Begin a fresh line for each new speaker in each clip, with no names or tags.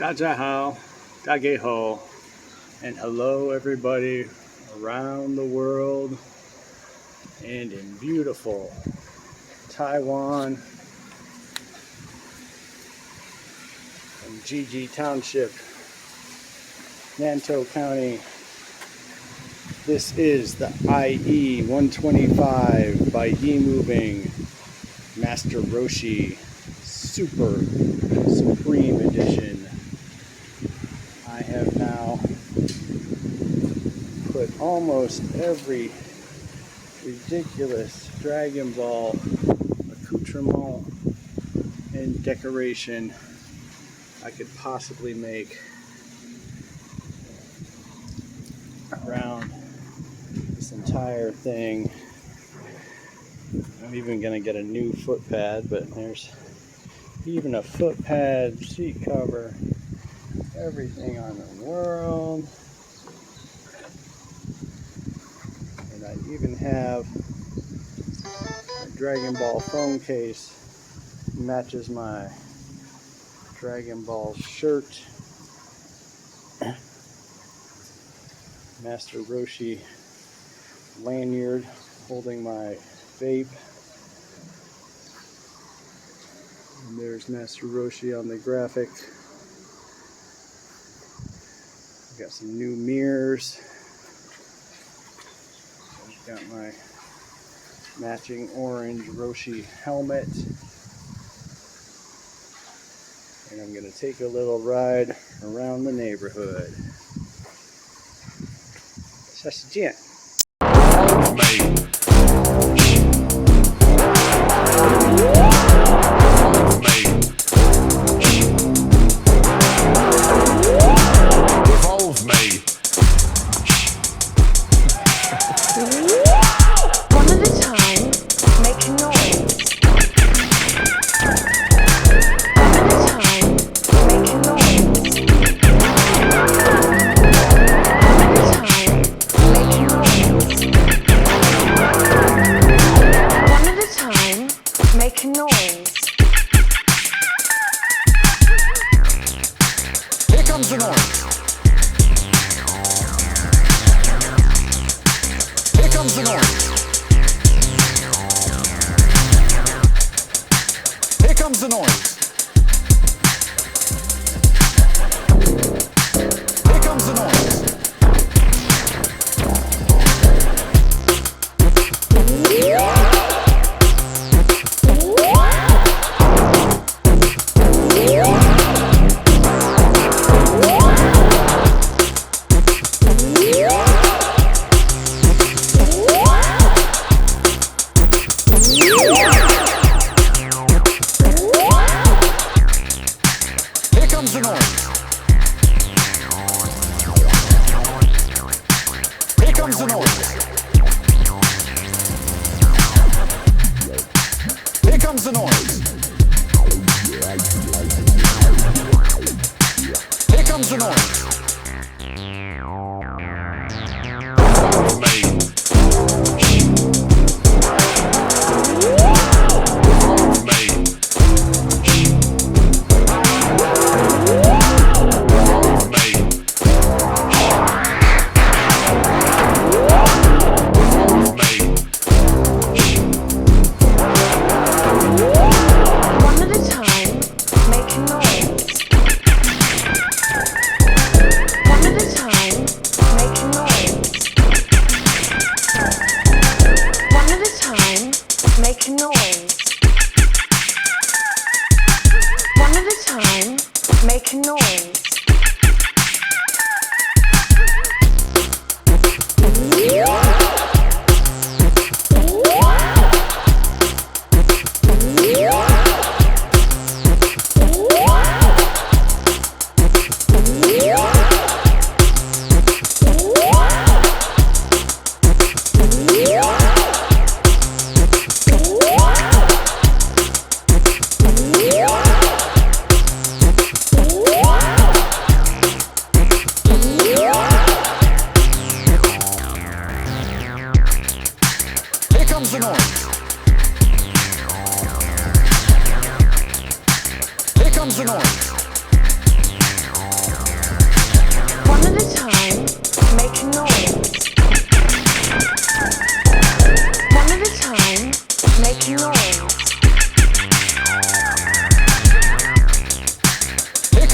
Dajahao, Dageho, and hello everybody around the world and in beautiful Taiwan and Jiji Township, Nantou County. This is the IE125 by Yi Moving Master Roshi Super Supreme Edition. I have now put almost every ridiculous Dragon Ball accoutrement and decoration I could possibly make around this entire thing. I'm even going to get a new foot pad, but there's even a foot pad, seat cover, everything on the world. And I even have a Dragon Ball phone case, matches my Dragon Ball shirt. Master Roshi lanyard holding my vape. And there's Master Roshi on the graphic. Got some new mirrors. I've got my matching orange Roshi helmet. And I'm going to take a little ride around the neighborhood. 下次见。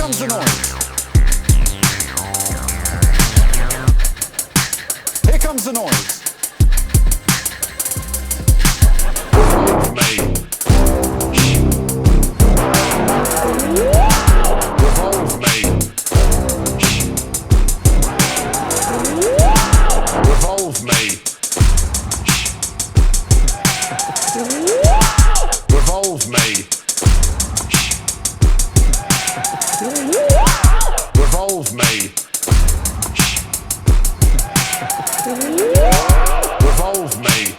comes the noise. Here comes the noise. Revolve me. Revolve me. Revolve me. Revolve me. Revolve me. Revolve me.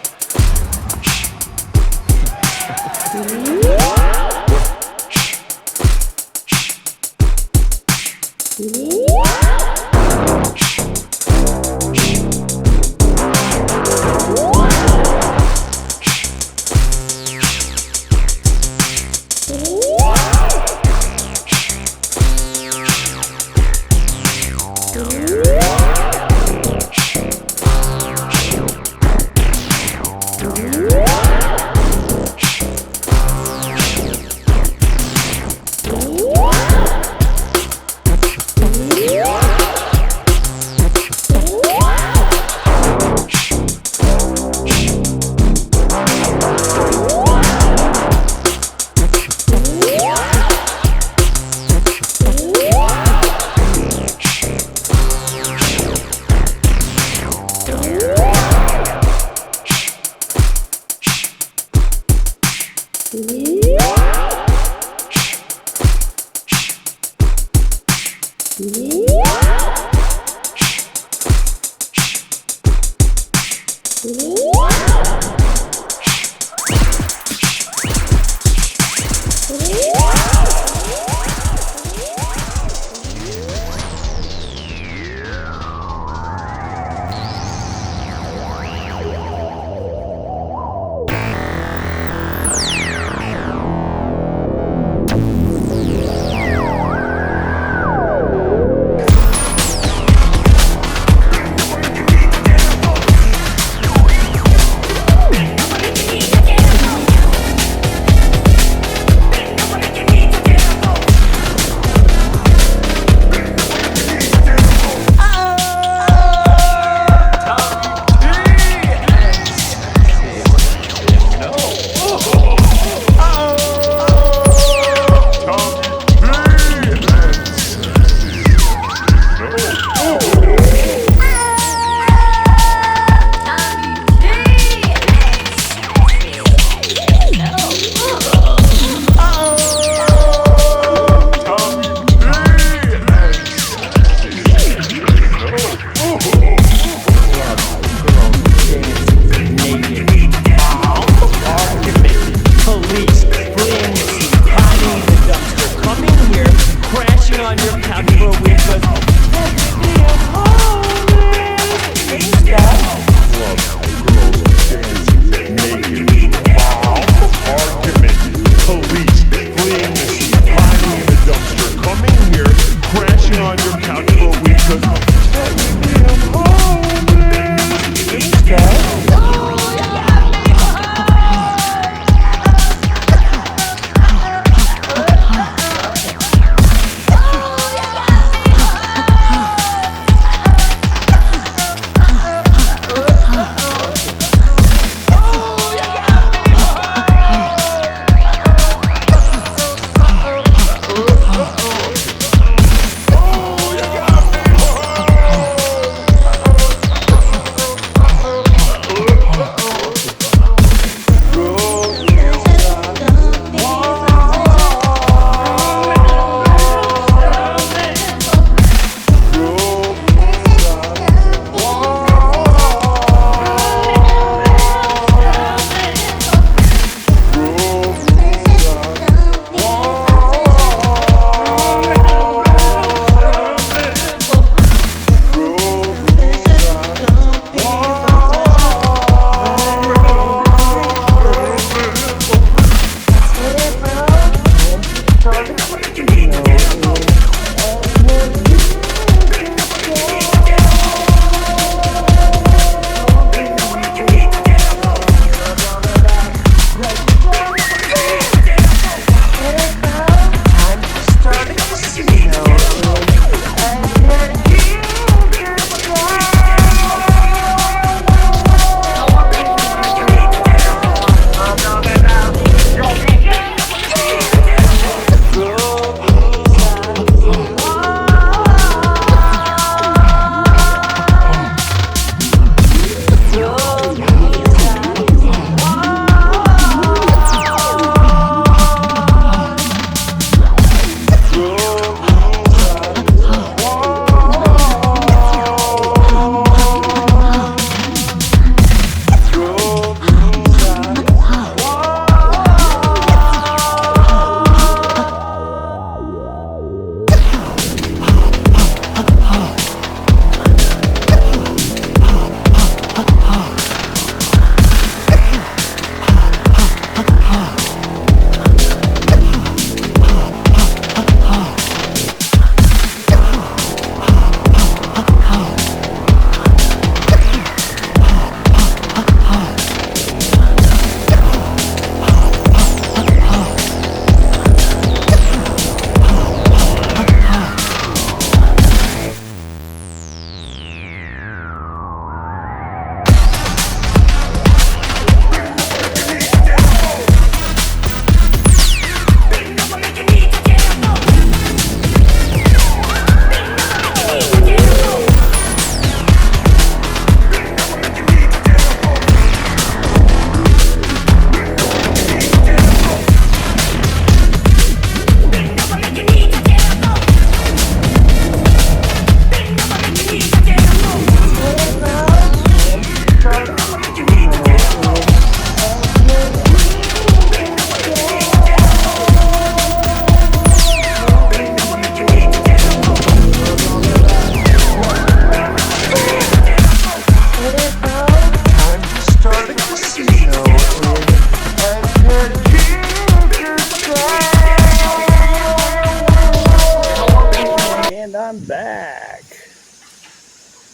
I'm back.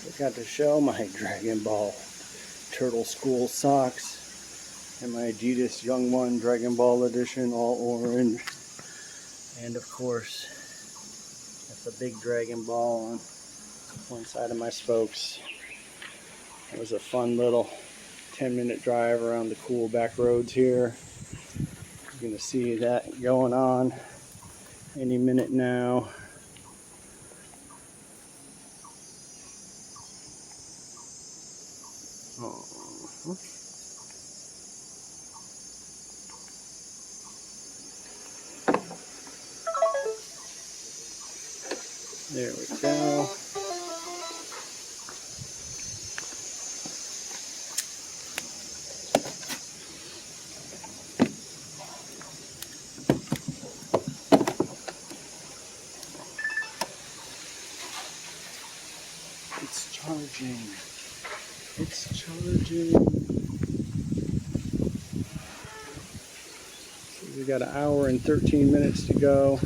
I got to show my Dragon Ball Turtle School socks and my Adidas Young One Dragon Ball Edition, all orange. And of course, that's a big Dragon Ball on one side of my spokes. It was a fun little 10-minute drive around the cool back roads here. You're going to see that going on any minute now. There we go. It's charging. It's charging. So we got an hour and 13 minutes to go.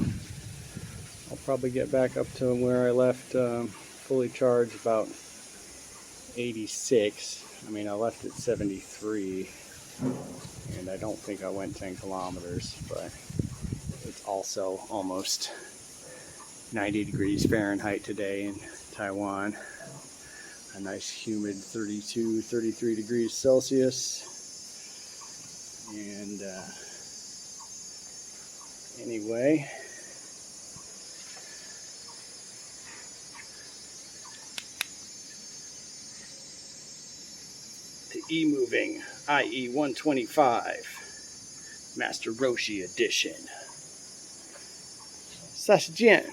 I'll probably get back up to where I left fully charged about 86. I mean, I left at 73, and I don't think I went 10 kilometers, but it's also almost 90 degrees Fahrenheit today in Taiwan. A nice humid 32, 33 degrees Celsius. And anyway, the E-Moving IE125 Master Roshi Edition. 再见。